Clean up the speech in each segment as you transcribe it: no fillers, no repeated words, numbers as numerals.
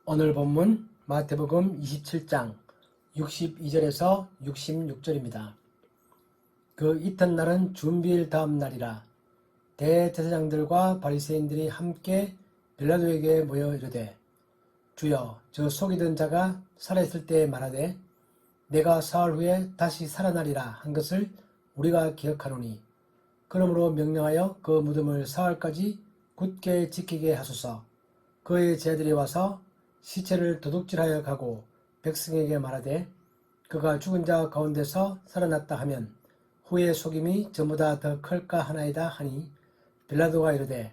오늘 본문 마태복음 27장 62절에서 66절입니다. 그 이튿날은 준비일 다음 날이라. 대제사장들과 바리새인들이 함께 빌라도에게 모여 이르되, 주여, 저 속이던 자가 살아있을 때에 말하되 내가 사흘 후에 다시 살아나리라 한 것을 우리가 기억하노니, 그러므로 명령하여 그 무덤을 사흘까지 굳게 지키게 하소서. 그의 제자들이 와서 시체를 도둑질하여 가고 백성에게 말하되 그가 죽은 자 가운데서 살아났다 하면 후의 속임이 전보다 더 클까 하나이다 하니, 빌라도가 이르되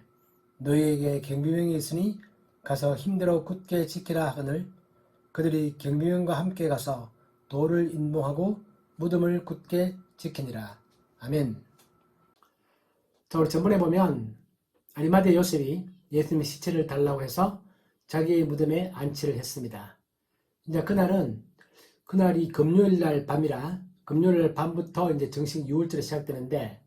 너희에게 경비병이 있으니 가서 힘대로 굳게 지키라 하거늘, 그들이 경비병과 함께 가서 돌을 인봉하고 무덤을 굳게 지키니라. 아멘. 자, 우리 전번에 보면 아리마대 요셉이 예수님의 시체를 달라고 해서 자기의 무덤에 안치를 했습니다. 이제 그날이 금요일날 밤이라, 금요일 밤부터 이제 정식 6월절이 시작되는데,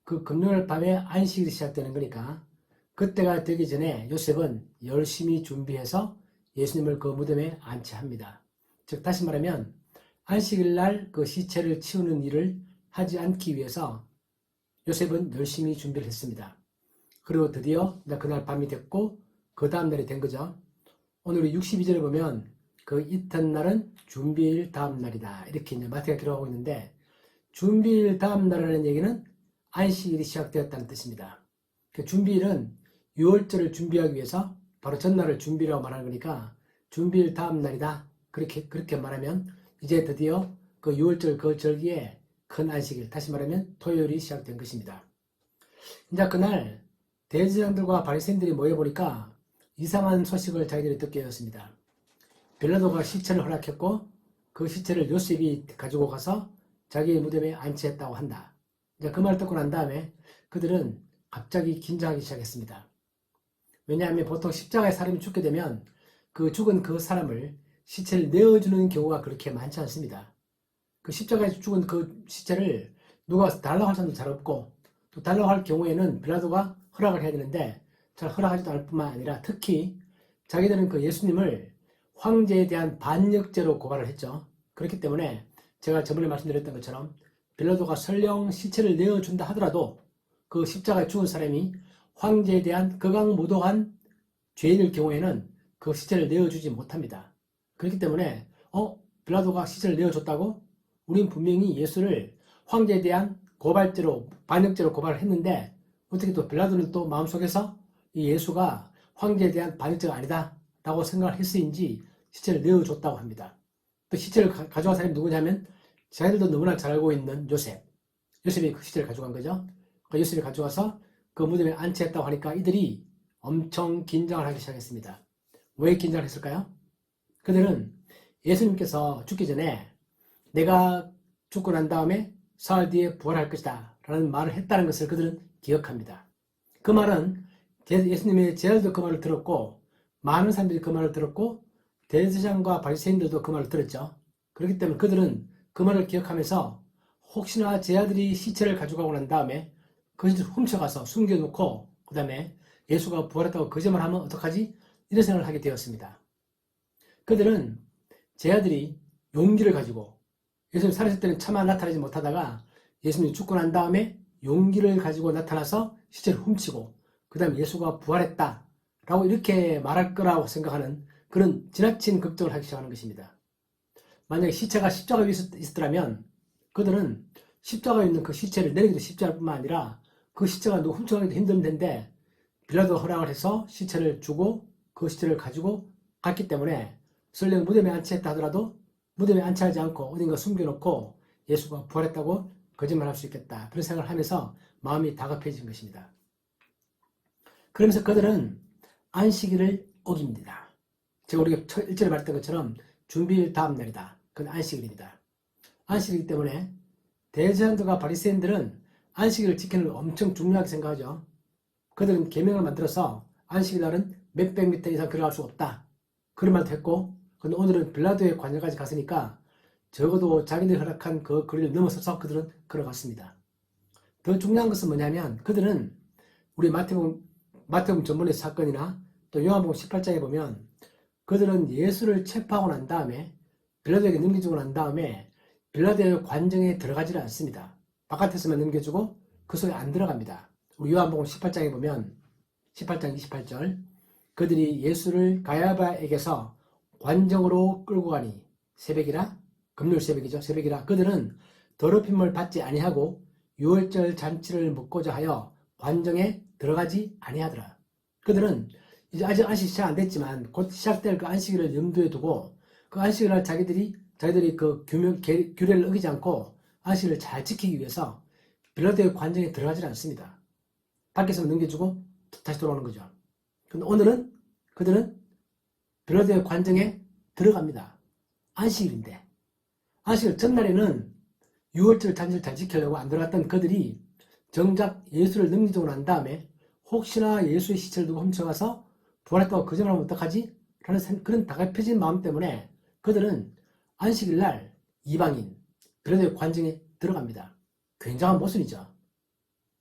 그 금요일 밤에 안식일이 시작되는 거니까 그때가 되기 전에 요셉은 열심히 준비해서 예수님을 그 무덤에 안치합니다. 즉 다시 말하면 안식일날 그 시체를 치우는 일을 하지 않기 위해서 요셉은 열심히 준비를 했습니다. 그리고 드디어 그날 밤이 됐고 그 다음 날이 된 거죠. 오늘 62절에 보면 그 이튿날은 준비일 다음 날이다, 이렇게 이제 마태가 기록하고 있는데, 준비일 다음 날이라는 얘기는 안식일이 시작되었다는 뜻입니다. 그 준비일은 6월절을 준비하기 위해서 바로 전날을 준비라고 말하는 거니까 준비일 다음 날이다, 그렇게 말하면 이제 드디어 그 6월절 그 절기에 큰 안식일, 다시 말하면 토요일이 시작된 것입니다. 이제 그날 대제사장들과 바리새인들이 모여보니까 이상한 소식을 자기들이 듣게 되었습니다. 빌라도가 시체를 허락했고 그 시체를 요셉이 가지고 가서 자기의 무덤에 안치했다고 한다. 이제 그 말을 듣고 난 다음에 그들은 갑자기 긴장하기 시작했습니다. 왜냐하면 보통 십자가에 사람이 죽게 되면 그 죽은 그 사람을 시체를 내어주는 경우가 그렇게 많지 않습니다. 그 십자가에 죽은 그 시체를 누가 달라고 할 사람도 잘 없고, 또 달라고 할 경우에는 빌라도가 허락을 해야 되는데 잘 허락하지도 않을 뿐만 아니라 특히 자기들은 그 예수님을 황제에 대한 반역죄로 고발을 했죠. 그렇기 때문에 제가 저번에 말씀드렸던 것처럼 빌라도가 설령 시체를 내어준다 하더라도 그 십자가에 죽은 사람이 황제에 대한 극악무도한 죄인일 경우에는 그 시체를 내어주지 못합니다. 그렇기 때문에 빌라도가 시체를 내어줬다고? 우린 분명히 예수를 황제에 대한 고발죄로, 반역죄로 고발을 했는데 어떻게 또 빌라도는 또 마음속에서 이 예수가 황제에 대한 반역죄가 아니다 라고 생각을 했으인지 시체를 내어줬다고 합니다. 또 시체를 가져간 사람이 누구냐면 자기들도 너무나 잘 알고 있는 요셉이 그 시체를 가져간 거죠. 그 요셉이 가져가서 그 무덤에 안치했다고 하니까 이들이 엄청 긴장을 하기 시작했습니다. 왜 긴장을 했을까요? 그들은 예수님께서 죽기 전에 내가 죽고 난 다음에 사흘 뒤에 부활할 것이다 라는 말을 했다는 것을 그들은 기억합니다. 그 말은 예수님의 제자들도 그 말을 들었고 많은 사람들이 그 말을 들었고 대제사장과 바리새인들도 그 말을 들었죠. 그렇기 때문에 그들은 그 말을 기억하면서 혹시나 제자들이 시체를 가져가고 난 다음에 그것을 훔쳐가서 숨겨놓고 그 다음에 예수가 부활했다고 거짓말하면 어떡하지? 이런 생각을 하게 되었습니다. 그들은 제자들이 용기를 가지고, 예수님 살았을 때는 차마 나타나지 못하다가 예수님이 죽고 난 다음에 용기를 가지고 나타나서 시체를 훔치고 그 다음에 예수가 부활했다 라고 이렇게 말할 거라고 생각하는 그런 지나친 걱정을 하기 시작하는 것입니다. 만약에 시체가 십자가 위에 있었더라면 그들은 십자가에 있는 그 시체를 내리기도 쉽지 않을 뿐만 아니라 그 시체가 누구 훔쳐가기도 힘든 텐데 빌라도 허락을 해서 시체를 주고 그 시체를 가지고 갔기 때문에 설령 무덤에 안치했다 하더라도 무덤에 안치하지 않고 어딘가 숨겨놓고 예수가 부활했다고 거짓말할 수 있겠다, 그런 생각을 하면서 마음이 다급해진 것입니다. 그러면서 그들은 안식일을 어깁니다. 제가 우리가 1절에 말했던 것처럼 준비일 다음 날이다. 그건 안식일입니다. 안식일이기 때문에 대제사장들과 바리새인들은 안식일을 지키는 걸 엄청 중요하게 생각하죠. 그들은 계명을 만들어서 안식일 날은 몇백 미터 이상 걸어갈 수 없다, 그런 말도 했고, 근데 오늘은 빌라도의 관여까지 갔으니까 적어도 자기들이 허락한 그 거리를 넘어서서 그들은 걸어갔습니다. 더 중요한 것은 뭐냐면 그들은 우리 마태복음 전문의 사건이나 또 요한복음 18장에 보면 그들은 예수를 체포하고 난 다음에 빌라도에게 넘겨주고 난 다음에 빌라도의 관정에 들어가지를 않습니다. 바깥에서만 넘겨주고 그 속에 안 들어갑니다. 우리 요한복음 18장에 보면 18장 28절 그들이 예수를 가야바에게서 관정으로 끌고 가니 새벽이라 금요일 새벽이죠. 새벽이라 그들은 더럽힘을 받지 아니하고 유월절 잔치를 먹고자 하여 관정에 들어가지 아니하더라. 그들은 이제 아직 안식 시작 안 됐지만 곧 시작될 그 안식일을 염두에 두고 그 안식일날 자기들이 그 규례를 어기지 않고 안식일을 잘 지키기 위해서 빌라도의 관정에 들어가지 않습니다. 밖에서 넘겨주고 다시 돌아오는 거죠. 근데 오늘은 그들은 빌라도의 관정에 들어갑니다. 안식일인데 안식일 전날에는 유월절 잔치를 잘 지키려고 안 들어갔던 그들이 정작 예수를 넘기고 난 다음에 혹시나 예수의 시체를 두고 훔쳐가서 부활했다고 거짓말하면 어떡하지? 라는 그런 다급해진 마음 때문에 그들은 안식일날 이방인 빌라도의 관정에 들어갑니다. 굉장한 모순이죠.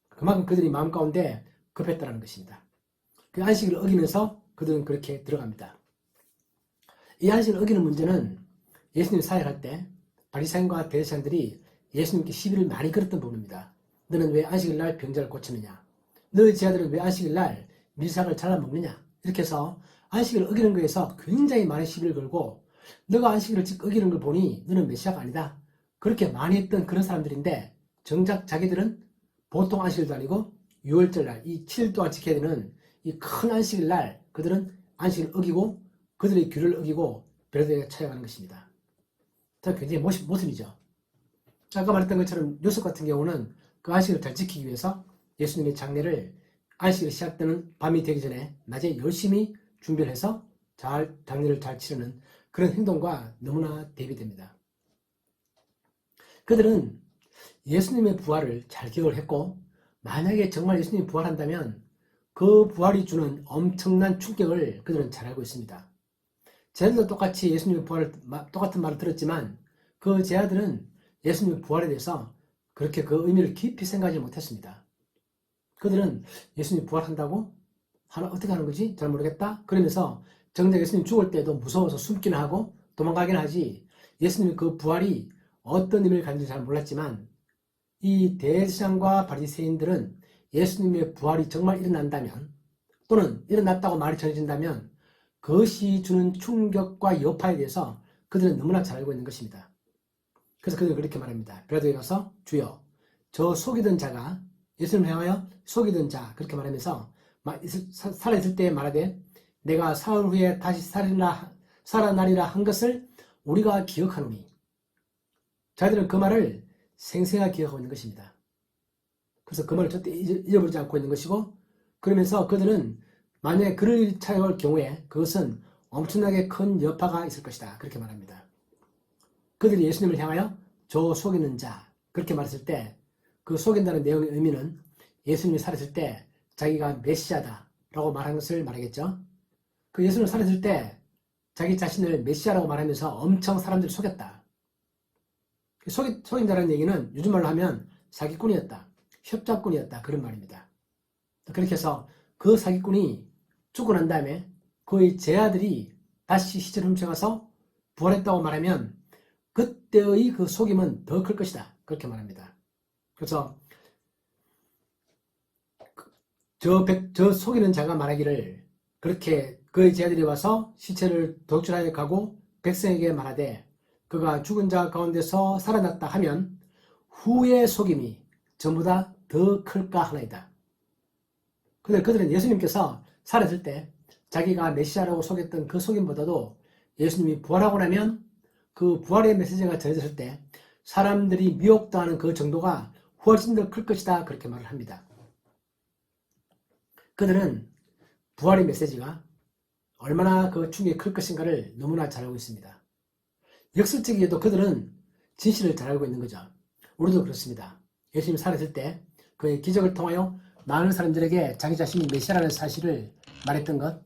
그만큼 그들이 마음 가운데 급했다는 것입니다. 그 안식일을 어기면서 그들은 그렇게 들어갑니다. 이 안식일을 어기는 문제는 예수님 사역할 때 바리새인과 대제사장들이 예수님께 시비를 많이 걸었던 부분입니다. 너는 왜 안식일날 병자를 고치느냐? 너희 제자들은 왜 안식일날 밀상을 잘라먹느냐? 이렇게 해서 안식일을 어기는 거에서 굉장히 많은 시비를 걸고 너가 안식일을 어기는 걸 보니 너는 메시아가 아니다. 그렇게 많이 했던 그런 사람들인데 정작 자기들은 보통 안식일도 아니고 유월절날 이 7일 동안 지켜야 되는 이 큰 안식일날 그들은 안식일을 어기고 그들의 규례를 어기고 빌라도에게 찾아가는 것입니다. 자, 굉장히 모순이죠. 아까 말했던 것처럼 요셉 같은 경우는 그 안식일을 잘 지키기 위해서 예수님의 장례를 안식일이 시작되는 밤이 되기 전에 낮에 열심히 준비를 해서 장례를 잘 치르는 그런 행동과 너무나 대비됩니다. 그들은 예수님의 부활을 잘 기억을 했고 만약에 정말 예수님이 부활한다면 그 부활이 주는 엄청난 충격을 그들은 잘 알고 있습니다. 제자들도 똑같이 예수님의 부활을 똑같은 말을 들었지만 그 제자들은 예수님의 부활에 대해서 그렇게 그 의미를 깊이 생각하지 못했습니다. 그들은 예수님이 부활한다고? 어떻게 하는 거지? 잘 모르겠다? 그러면서 정작 예수님 죽을 때도 무서워서 숨기는 하고 도망가긴 하지 예수님의 그 부활이 어떤 의미를 가진지 잘 몰랐지만 이 대제사장과 바리새인들은 예수님의 부활이 정말 일어난다면 또는 일어났다고 말이 전해진다면 그것이 주는 충격과 여파에 대해서 그들은 너무나 잘 알고 있는 것입니다. 그래서 그들은 그렇게 말합니다. 빌라도에 가서 주여 저 속이던 자가 예수님을 향하여 속이던 자 그렇게 말하면서 살아있을 때 말하되 내가 사흘 후에 다시 살아나리라 한 것을 우리가 기억하노니 자기들은 그 말을 생생하게 기억하고 있는 것입니다. 그래서 그 말을 절대 잊어버리지 않고 있는 것이고 그러면서 그들은 만약에 그럴 일이 찾아올 경우에 그것은 엄청나게 큰 여파가 있을 것이다. 그렇게 말합니다. 그들이 예수님을 향하여 저 속이는 자 그렇게 말했을 때 그 속인다는 내용의 의미는 예수님이 살았을 때 자기가 메시아다 라고 말한 것을 말하겠죠. 그 예수님을 살았을 때 자기 자신을 메시아라고 말하면서 엄청 사람들을 속였다. 속인다는 얘기는 요즘 말로 하면 사기꾼이었다. 협작꾼이었다. 그런 말입니다. 그렇게 해서 그 사기꾼이 죽고 난 다음에 그의 제아들이 다시 시체를 훔쳐가서 부활했다고 말하면 그때의 그 속임은 더 클 것이다. 그렇게 말합니다. 그래서 저 속이는 자가 말하기를 그렇게 그의 제아들이 와서 시체를 도둑질하여 가고 백성에게 말하되 그가 죽은 자 가운데서 살아났다 하면 후의 속임이 전보다 더 클까 하나이다. 근데 그들은 예수님께서 살았을 때 자기가 메시아라고 속였던 그 속임보다도 예수님이 부활하고 나면 그 부활의 메시지가 전해졌을 때 사람들이 미혹당하는 그 정도가 훨씬 더 클 것이다. 그렇게 말을 합니다. 그들은 부활의 메시지가 얼마나 그 충격이 클 것인가를 너무나 잘 알고 있습니다. 역설적이게도 그들은 진실을 잘 알고 있는 거죠. 우리도 그렇습니다. 예수님이 살았을 때 그의 기적을 통하여 많은 사람들에게 자기 자신이 메시아라는 사실을 말했던 것,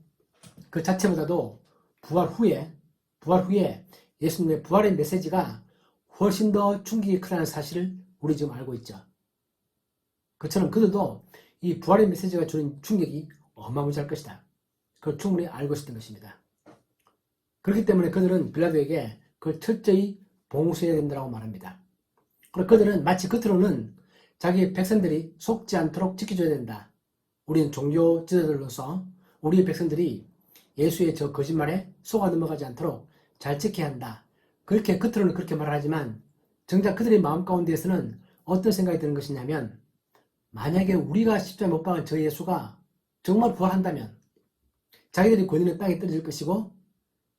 그 자체보다도 부활 후에 예수님의 부활의 메시지가 훨씬 더 충격이 크다는 사실을 우리 지금 알고 있죠. 그처럼 그들도 이 부활의 메시지가 주는 충격이 어마무시할 것이다. 그걸 충분히 알고 있었던 것입니다. 그렇기 때문에 그들은 빌라도에게 그걸 철저히 봉수해야 된다고 말합니다. 그리고 그들은 마치 겉으로는 자기 백성들이 속지 않도록 지켜줘야 된다. 우리는 종교 지도자들로서 우리 백성들이 예수의 저 거짓말에 속아 넘어가지 않도록 잘 지켜야 한다. 그렇게 겉으로는 그렇게 말을 하지만 정작 그들의 마음 가운데에서는 어떤 생각이 드는 것이냐면 만약에 우리가 십자가에 못 박은 저 예수가 정말 부활한다면 자기들이 권위는 땅에 떨어질 것이고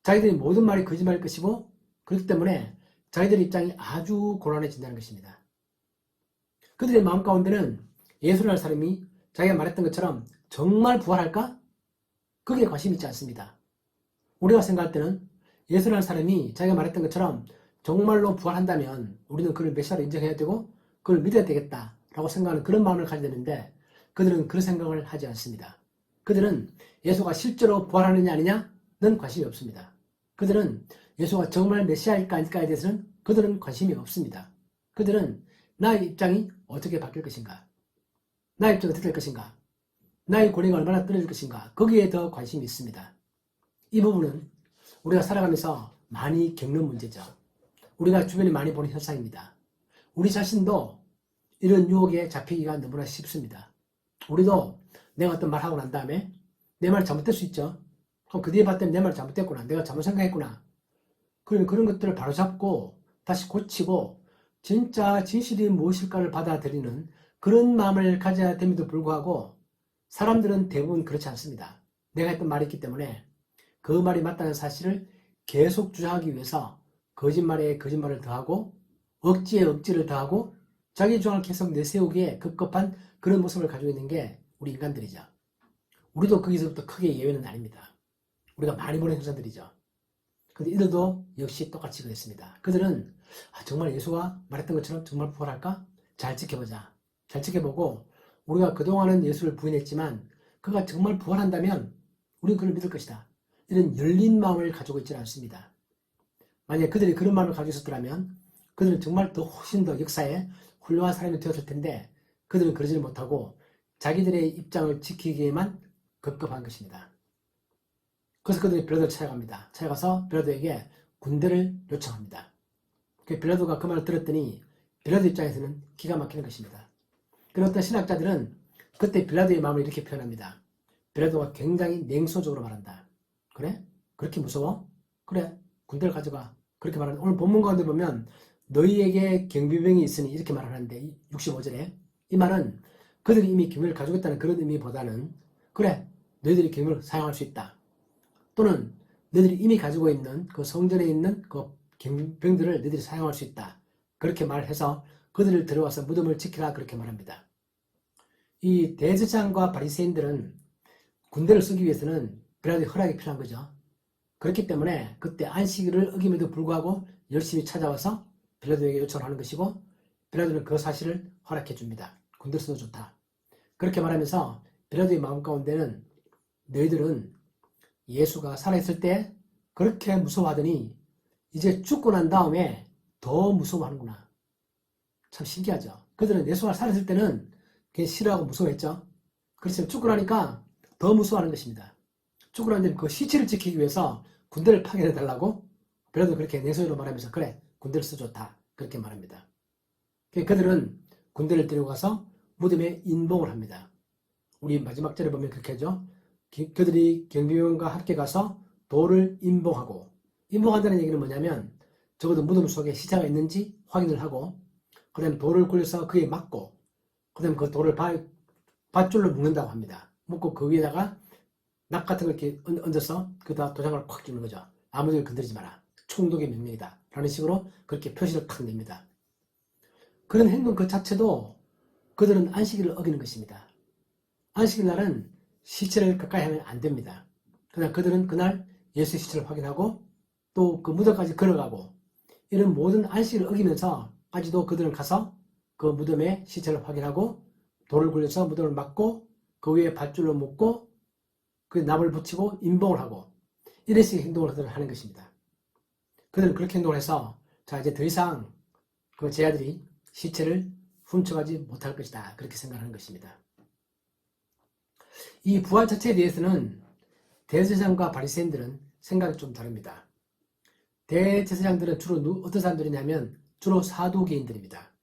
자기들이 모든 말이 거짓말일 것이고 그렇기 때문에 자기들의 입장이 아주 곤란해진다는 것입니다. 그들의 마음 가운데는 예수라는 사람이 자기가 말했던 것처럼 정말 부활할까? 거기에 관심이 있지 않습니다. 우리가 생각할 때는 예수라는 사람이 자기가 말했던 것처럼 정말로 부활한다면 우리는 그를 메시아로 인정해야 되고 그걸 믿어야 되겠다라고 생각하는 그런 마음을 가져야 되는데 그들은 그런 생각을 하지 않습니다. 그들은 예수가 실제로 부활하느냐 아니냐는 관심이 없습니다. 그들은 예수가 정말 메시아일까 아닐까에 대해서는 그들은 관심이 없습니다. 그들은 나의 입장이 어떻게 바뀔 것인가? 나의 입장이 어떻게 될 것인가? 나의 권위가 얼마나 떨어질 것인가? 거기에 더 관심이 있습니다. 이 부분은 우리가 살아가면서 많이 겪는 문제죠. 우리가 주변에 많이 보는 현상입니다. 우리 자신도 이런 유혹에 잡히기가 너무나 쉽습니다. 우리도 내가 어떤 말하고 난 다음에 내 말 잘못될 수 있죠. 그럼 그 뒤에 봤더니 내 말 잘못됐구나. 내가 잘못 생각했구나. 그러면 그런 것들을 바로잡고 다시 고치고 진짜 진실이 무엇일까를 받아들이는 그런 마음을 가져야 됨에도 불구하고 사람들은 대부분 그렇지 않습니다. 내가 했던 말이 있기 때문에 그 말이 맞다는 사실을 계속 주장하기 위해서 거짓말에 거짓말을 더하고 억지에 억지를 더하고 자기 주장을 계속 내세우기에 급급한 그런 모습을 가지고 있는 게 우리 인간들이죠. 우리도 거기서부터 크게 예외는 아닙니다. 우리가 많이 보는 현상들이죠. 그런데 이들도 역시 똑같이 그랬습니다. 그들은 정말 예수가 말했던 것처럼 정말 부활할까? 잘 지켜보자. 잘 지켜보고 우리가 그동안은 예수를 부인했지만 그가 정말 부활한다면 우리는 그를 믿을 것이다. 이런 열린 마음을 가지고 있지는 않습니다. 만약 그들이 그런 마음을 가지고 있었더라면 그들은 정말 더 훨씬 더 역사에 훌륭한 사람이 되었을 텐데 그들은 그러지 못하고 자기들의 입장을 지키기에만 급급한 것입니다. 그래서 그들이 빌라도를 찾아갑니다. 찾아가서 빌라도에게 군대를 요청합니다. 빌라도가 그 말을 들었더니 빌라도 입장에서는 기가 막히는 것입니다. 그리고 어떤 신학자들은 그때 빌라도의 마음을 이렇게 표현합니다. 빌라도가 굉장히 냉소적으로 말한다. 그래? 그렇게 무서워? 그래, 군대를 가져가. 그렇게 말하는데 오늘 본문 가운데 보면 너희에게 경비병이 있으니 이렇게 말하는데 65절에 이 말은 그들이 이미 경비를 가지고 있다는 그런 의미보다는 그래, 너희들이 경비를 사용할 수 있다. 또는 너희들이 이미 가지고 있는 그 성전에 있는 그 경비병들을 너희들이 사용할 수 있다. 그렇게 말해서 그들을 들어와서 무덤을 지키라 그렇게 말합니다. 이 대제사장과 바리새인들은 군대를 쓰기 위해서는 빌라도의 허락이 필요한 거죠. 그렇기 때문에 그때 안식일을 어김에도 불구하고 열심히 찾아와서 빌라도에게 요청을 하는 것이고 빌라도는 그 사실을 허락해 줍니다. 군대를 써도 좋다. 그렇게 말하면서 빌라도의 마음 가운데는 너희들은 예수가 살아있을 때 그렇게 무서워하더니 이제 죽고 난 다음에 더 무서워하는구나. 참 신기하죠. 그들은 예수가 살아있을 때는 그냥 싫어하고 무서워했죠. 그렇지만 죽고 나니까 더 무서워하는 것입니다. 죽고 난 다음에 그 시체를 지키기 위해서 군대를 파견해달라고 빌라도 그렇게 내소리로 말하면서 그래, 군대를 써줬다. 그렇게 말합니다. 그들은 군대를 데리고 가서 무덤에 인봉을 합니다. 우리 마지막 절에 보면 그렇게 하죠. 그들이 경비병과 함께 가서 돌을 인봉하고, 인봉한다는 얘기는 뭐냐면 적어도 무덤 속에 시체가 있는지 확인을 하고 그 다음에 돌을 굴려서 그에 맞고 그 다음에 그 돌을 밧줄로 묶는다고 합니다. 묶고 그 위에다가 납 같은 걸 이렇게 얹어서 그다 도장을 콱 주는 거죠. 아무데나 건드리지 마라. 총독의 명령이다. 라는 식으로 그렇게 표시를 탁 냅니다. 그런 행동 그 자체도 그들은 안식일을 어기는 것입니다. 안식일 날은 시체를 가까이 하면 안 됩니다. 그냥 그들은 그날 예수의 시체를 확인하고 또 그 무덤까지 걸어가고 이런 모든 안식일을 어기면서까지도 그들은 가서 그 무덤의 시체를 확인하고 돌을 굴려서 무덤을 막고 그 위에 밧줄로 묶고 그 납을 붙이고 인봉을 하고 이런 식의 행동을 그들은 하는 것입니다. 그들은 그렇게 행동을 해서 자 이제 더 이상 그 제 아들이 시체를 훔쳐가지 못할 것이다. 그렇게 생각하는 것입니다. 이 부활 자체에 대해서는 대제사장과 바리새인들은 생각이 좀 다릅니다. 대제사장들은 주로 어떤 사람들이냐면 주로 사두개인들입니다.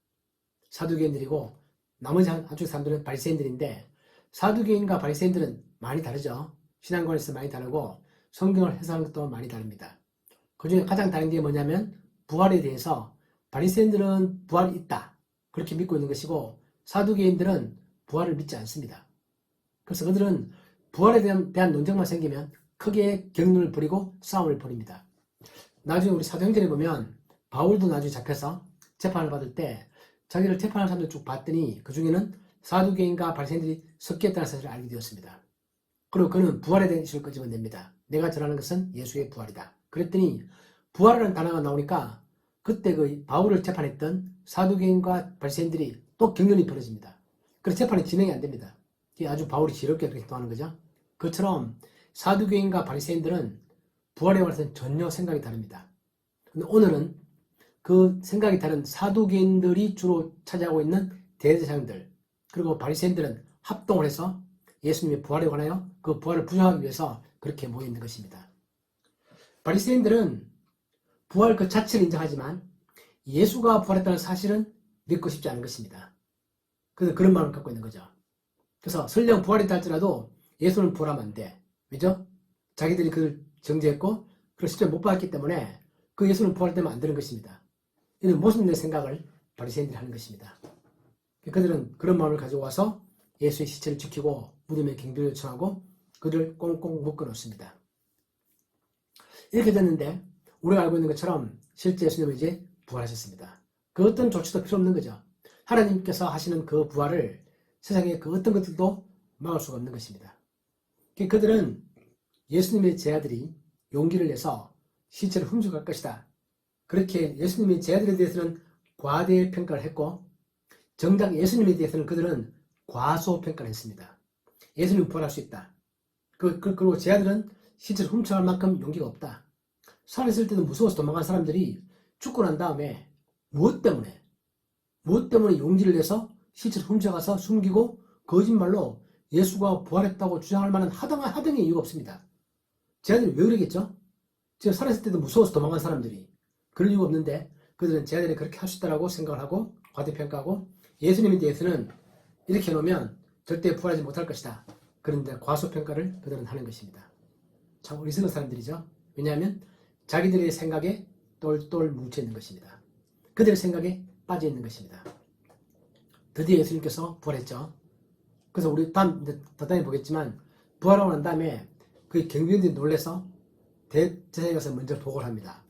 사두개인들이고 나머지 한쪽 사람들은 바리새인들인데 사두개인과 바리새인들은 많이 다르죠. 신앙관에서 많이 다르고 성경을 해석하는 것도 많이 다릅니다. 그 중에 가장 다른 게 뭐냐면 부활에 대해서 바리새인들은 부활이 있다 그렇게 믿고 있는 것이고 사두개인들은 부활을 믿지 않습니다. 그래서 그들은 부활에 대한 논쟁만 생기면 크게 경륜을 벌이고 싸움을 벌입니다. 나중에 우리 사도행전에 보면 바울도 나중에 잡혀서 재판을 받을 때 자기를 재판하는 사람들 쭉 봤더니 그 중에는 사두개인과 바리새인들이 섞여 있다는 사실을 알게 되었습니다. 그리고 그는 부활에 대한 이슈를 끄집어냅니다. 내가 전하는 것은 예수의 부활이다. 그랬더니 부활이라는 단어가 나오니까 그때 그 바울을 재판했던 사두개인과 바리새인들이 또 경륜이 벌어집니다. 그래서 재판이 진행이 안 됩니다. 이게 아주 바울이 지럽게 그렇게 행동하는 거죠. 그처럼 사두개인과 바리새인들은 부활에 관해서는 전혀 생각이 다릅니다. 근데 오늘은 그 생각이 다른 사두개인들이 주로 차지하고 있는 대제사장들 그리고 바리새인들은 합동을 해서 예수님의 부활에 관하여 그 부활을 부정하기 위해서 그렇게 모여 있는 것입니다. 바리새인들은 부활 그 자체를 인정하지만 예수가 부활했다는 사실은 믿고 싶지 않은 것입니다. 그래서 그런 마음을 갖고 있는 거죠. 그래서 설령 부활했다 할지라도 예수는 부활하면 안 돼. 왜죠? 자기들이 그걸 정죄했고 그걸 실제 못 받았기 때문에 그 예수는 부활되면 안 되는 것입니다. 이는 모순된 생각을 바리새인들이 하는 것입니다. 그들은 그런 마음을 가지고 와서 예수의 시체를 지키고 무덤에 경비를 요청하고 그를 꽁꽁 묶어놓습니다. 이렇게 됐는데 우리가 알고 있는 것처럼 실제 예수님은 이제 부활하셨습니다. 그 어떤 조치도 필요 없는 거죠. 하나님께서 하시는 그 부활을 세상의 그 어떤 것들도 막을 수가 없는 것입니다. 그들은 예수님의 제자들이 용기를 내서 시체를 훔쳐갈 것이다. 그렇게 예수님의 제자들에 대해서는 과대평가를 했고 정작 예수님에 대해서는 그들은 과소평가를 했습니다. 예수님은 부활할 수 있다. 그리고 제자들은 시체를 훔쳐갈 만큼 용기가 없다. 살아있을 때도 무서워서 도망간 사람들이 죽고 난 다음에 무엇 때문에 용기를 내서 시체를 훔쳐가서 숨기고 거짓말로 예수가 부활했다고 주장할 만한 하등의 이유가 없습니다. 제자들이 왜 그러겠죠? 지금 살아있을 때도 무서워서 도망간 사람들이 그럴 이유가 없는데 그들은 제자들이 그렇게 할 수 있다고 생각을 하고 과대평가하고 예수님에 대해서는 이렇게 해놓으면 절대 부활하지 못할 것이다. 그런데 과소평가를 그들은 하는 것입니다. 참 어리석은 사람들이죠. 왜냐하면 자기들의 생각에 똘똘 뭉쳐있는 것입니다. 그들의 생각에 빠져있는 것입니다. 드디어 예수님께서 부활했죠. 그래서 우리 더 다음에 보겠지만 부활하고 난 다음에 그 경비원들이 놀라서 대제사장에 가서 먼저 보고를 합니다.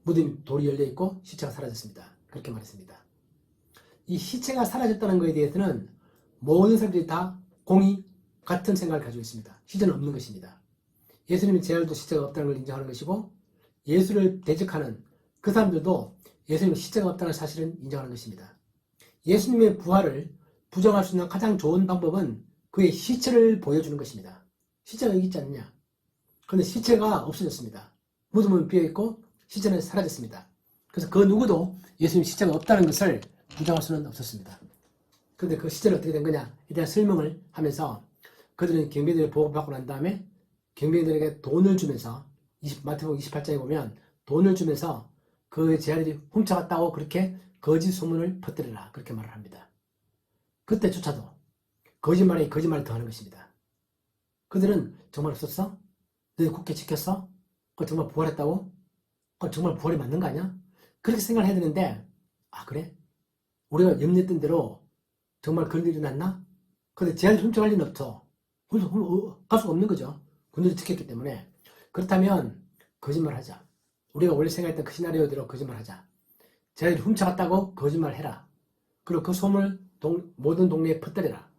무덤 돌이 열려있고 시체가 사라졌습니다. 그렇게 말했습니다. 이 시체가 사라졌다는 것에 대해서는 모든 사람들이 다 공히 같은 생각을 가지고 있습니다. 시체는 없는 것입니다. 예수님의 제자들도 시체가 없다는 걸 인정하는 것이고 예수를 대적하는 그 사람들도 예수님의 시체가 없다는 사실을 인정하는 것입니다. 예수님의 부활을 부정할 수 있는 가장 좋은 방법은 그의 시체를 보여주는 것입니다. 시체가 여기 있지 않느냐? 그런데 시체가 없어졌습니다. 무덤은 비어있고 시체는 사라졌습니다. 그래서 그 누구도 예수님 시체가 없다는 것을 부정할 수는 없었습니다. 그런데 그 시체는 어떻게 된 거냐? 에 대한 설명을 하면서 그들은 경비들을 보고받고 난 다음에 경비들에게 돈을 주면서 마태복음 28장에 보면 돈을 주면서 그 제자들이 훔쳐갔다고 그렇게 거짓 소문을 퍼뜨리라 그렇게 말을 합니다. 그때조차도 거짓말에 거짓말을 더하는 것입니다. 그들은 정말 없었어? 너희 굳게 지켰어? 그거 정말 부활했다고? 그거 정말 부활이 맞는 거 아니야? 그렇게 생각을 해야 되는데 그래? 우리가 염려했던 대로 정말 그런 일이 났나? 근데 제한테 훔쳐갈 리는 없죠. 갈 수가 없는 거죠. 군들이 지켰기 때문에. 그렇다면 거짓말하자. 우리가 원래 생각했던 그 시나리오대로 거짓말하자. 제한테 훔쳐갔다고 거짓말해라. 그리고 그 소문을 모든 동네에 퍼뜨려라.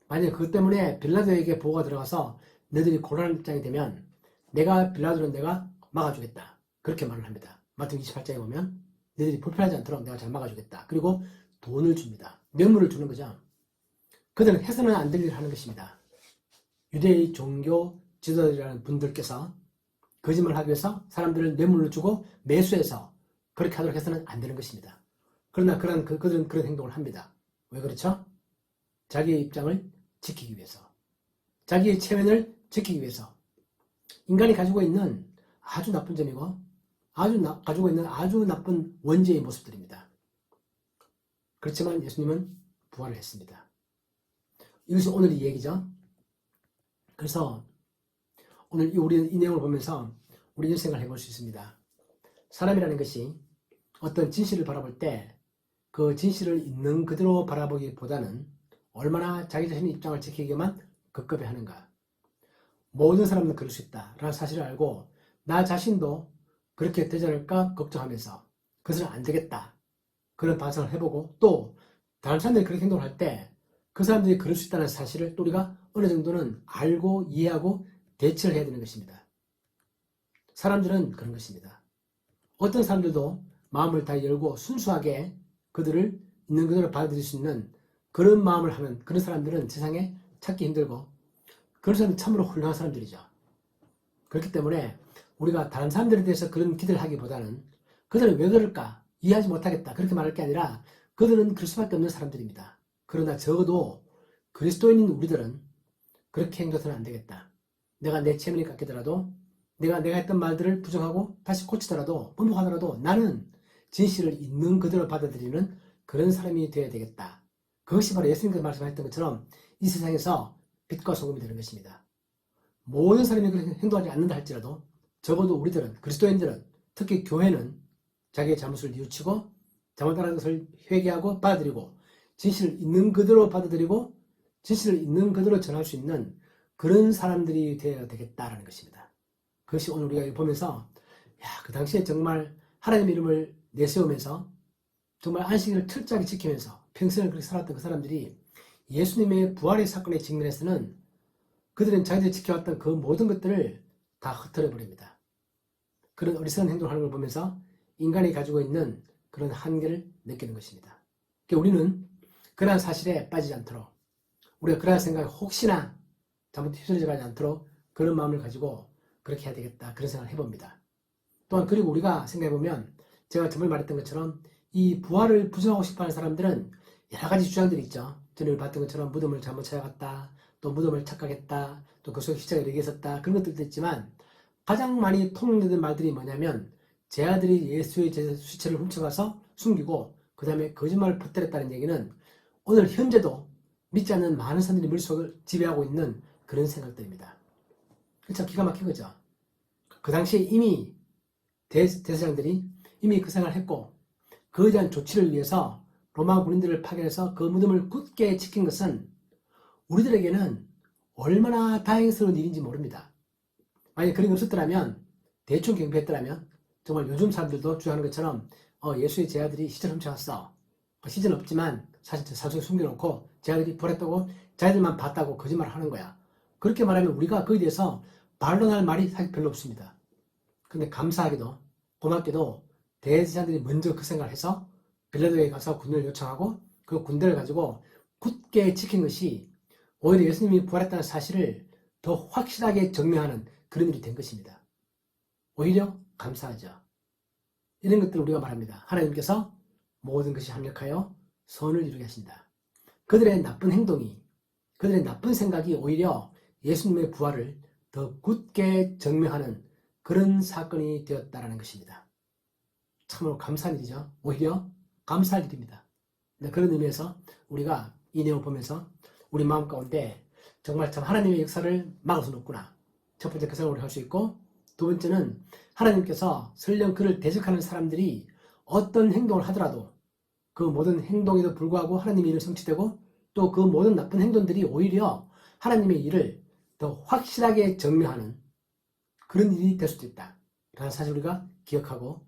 만약에 그것 때문에 빌라도에게 보고가 들어가서 너희들이 곤란한 입장이 되면 빌라도는 내가 막아주겠다. 그렇게 말을 합니다. 마태복음 28장에 보면 너희들이 불편하지 않도록 내가 잘 막아주겠다. 그리고 돈을 줍니다. 뇌물을 주는 거죠. 그들은 해서는 안 될 일을 하는 것입니다. 유대의 종교 지도자들이라는 분들께서 거짓말을 하기 위해서 사람들을 뇌물을 주고 매수해서 그렇게 하도록 해서는 안 되는 것입니다. 그러나 그들은 그런 행동을 합니다. 왜 그렇죠? 자기의 입장을 지키기 위해서. 자기의 체면을 지키기 위해서. 인간이 가지고 있는 아주 나쁜 점이고 가지고 있는 아주 나쁜 원죄의 모습들입니다. 그렇지만 예수님은 부활을 했습니다. 이것이 오늘 이 얘기죠. 그래서 오늘 우리는 이 내용을 보면서 우리 인생을 해볼 수 있습니다. 사람이라는 것이 어떤 진실을 바라볼 때 그 진실을 있는 그대로 바라보기보다는 얼마나 자기 자신의 입장을 지키기만 급급해 하는가. 모든 사람은 그럴 수 있다라는 사실을 알고 나 자신도 그렇게 되지 않을까 걱정하면서 그것은 안 되겠다. 그런 반성을 해보고 또 다른 사람들이 그렇게 행동을 할 때 그 사람들이 그럴 수 있다는 사실을 또 우리가 어느 정도는 알고 이해하고 대처를 해야 되는 것입니다. 사람들은 그런 것입니다. 어떤 사람들도 마음을 다 열고 순수하게 그들을 있는 그대로 받아들일 수 있는 그런 마음을 하는 그런 사람들은 세상에 찾기 힘들고 그런 사람은 참으로 훌륭한 사람들이죠. 그렇기 때문에 우리가 다른 사람들에 대해서 그런 기대를 하기보다는 그들은 왜 그럴까? 이해하지 못하겠다. 그렇게 말할 게 아니라 그들은 그럴 수밖에 없는 사람들입니다. 그러나 적어도 그리스도인인 우리들은 그렇게 행동해서는 안 되겠다. 내가 내 체면이 깎이더라도 내가 했던 말들을 부정하고 다시 고치더라도 번복하더라도 나는 진실을 있는 그대로 받아들이는 그런 사람이 되어야 되겠다. 그것이 바로 예수님께서 말씀하셨던 것처럼 이 세상에서 빛과 소금이 되는 것입니다. 모든 사람이 그렇게 행동하지 않는다 할지라도 적어도 우리들은 그리스도인들은 특히 교회는 자기의 잘못을 뉘우치고 잘못하는 것을 회개하고 받아들이고 진실을 있는 그대로 받아들이고 진실을 있는 그대로 전할 수 있는 그런 사람들이 되어야 되겠다라는 것입니다. 그것이 오늘 우리가 보면서 그 당시에 정말 하나님의 이름을 내세우면서 정말 안식일을 철저하게 지키면서 평생을 그렇게 살았던 그 사람들이 예수님의 부활의 사건에 직면해서는 그들은 자기들이 지켜왔던 그 모든 것들을 다 흩어버립니다. 그런 어리석은 행동을 하는 걸 보면서 인간이 가지고 있는 그런 한계를 느끼는 것입니다. 그러니까 우리는 그러한 사실에 빠지지 않도록 우리가 그러한 생각에 혹시나 잘못 휘둘려 가지 않도록 그런 마음을 가지고 그렇게 해야 되겠다 그런 생각을 해봅니다. 또한 그리고 우리가 생각해보면 제가 전에 말했던 것처럼 이 부활을 부정하고 싶어하는 사람들은 여러 가지 주장들이 있죠. 전에 봤던 것처럼 무덤을 잘못 찾아갔다, 또 무덤을 착각했다, 또 그 속에 시체가 4개 있었다 그런 것들도 있지만 가장 많이 통용되는 말들이 뭐냐면 제 아들이 예수의 시체를 훔쳐가서 숨기고 그 다음에 거짓말을 퍼뜨렸다는 얘기는 오늘 현재도 믿지 않는 많은 사람들이 머릿속을 지배하고 있는 그런 생각들입니다. 참 기가 막힌 거죠. 그 당시에 이미 대제사장들이 이미 그 생각을 했고 그에 대한 조치를 위해서 로마 군인들을 파견해서 그 무덤을 굳게 지킨 것은 우리들에게는 얼마나 다행스러운 일인지 모릅니다. 만약에 그런 게 없었더라면 대충 경비했더라면 정말 요즘 사람들도 주장하는 것처럼 예수의 제 아들이 시체를 훔쳐갔어. 시체는 없지만 사실 사석에 숨겨놓고 제 아들이 부활했다고 자기들만 봤다고 거짓말을 하는 거야. 그렇게 말하면 우리가 거기에 대해서 반론할 말이 사실 별로 없습니다. 근데 감사하게도 고맙게도 대제사장들이 먼저 그 생각을 해서 빌라도에게 가서 군대를 요청하고 그 군대를 가지고 굳게 지킨 것이 오히려 예수님이 부활했다는 사실을 더 확실하게 증명하는 그런 일이 된 것입니다. 오히려 감사하죠. 이런 것들을 우리가 말합니다. 하나님께서 모든 것이 합력하여 선을 이루게 하신다. 그들의 나쁜 행동이 그들의 나쁜 생각이 오히려 예수님의 부활을 더 굳게 증명하는 그런 사건이 되었다는 것입니다. 참으로 감사한 일이죠. 오히려 감사할 일입니다. 그런 의미에서 우리가 이 내용을 보면서 우리 마음 가운데 정말 참 하나님의 역사를 막을 수는 없구나. 첫 번째 그 생각을 할 수 있고 두 번째는 하나님께서 설령 그를 대적하는 사람들이 어떤 행동을 하더라도 그 모든 행동에도 불구하고 하나님의 일은 성취되고 또 그 모든 나쁜 행동들이 오히려 하나님의 일을 더 확실하게 증명하는 그런 일이 될 수도 있다. 라는 사실 우리가 기억하고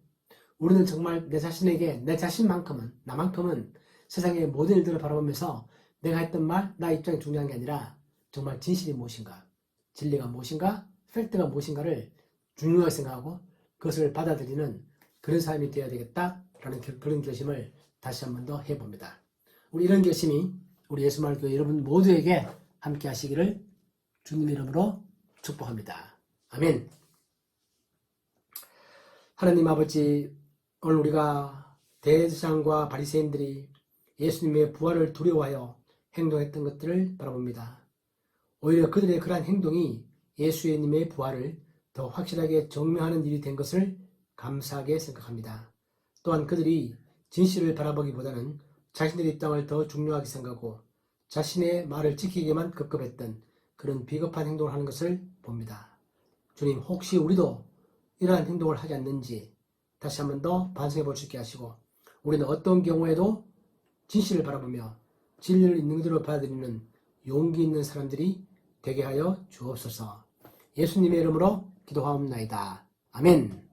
우리는 정말 내 자신에게 내 자신만큼은 나만큼은 세상의 모든 일들을 바라보면서 내가 했던 말, 나 입장이 중요한 게 아니라 정말 진실이 무엇인가, 진리가 무엇인가, 팩트가 무엇인가를 중요하게 생각하고 그것을 받아들이는 그런 사람이 되어야 되겠다라는 그런 결심을 다시 한 번 더 해봅니다. 우리 이런 결심이 우리 예수마을교회 여러분 모두에게 함께 하시기를 주님의 이름으로 축복합니다. 아멘. 하나님 아버지, 오늘 우리가 대제사장과 바리새인들이 예수님의 부활을 두려워하여 행동했던 것들을 바라봅니다. 오히려 그들의 그러한 행동이 예수님의 부활을 더 확실하게 증명하는 일이 된 것을 감사하게 생각합니다. 또한 그들이 진실을 바라보기보다는 자신들의 입장을 더 중요하게 생각하고 자신의 말을 지키기만 급급했던 그런 비겁한 행동을 하는 것을 봅니다. 주님, 혹시 우리도 이러한 행동을 하지 않는지 다시 한 번 더 반성해 볼 수 있게 하시고, 우리는 어떤 경우에도 진실을 바라보며 진리를 있는 그대로 받아들이는 용기 있는 사람들이 되게 하여 주옵소서. 예수님의 이름으로 기도하옵나이다. 아멘.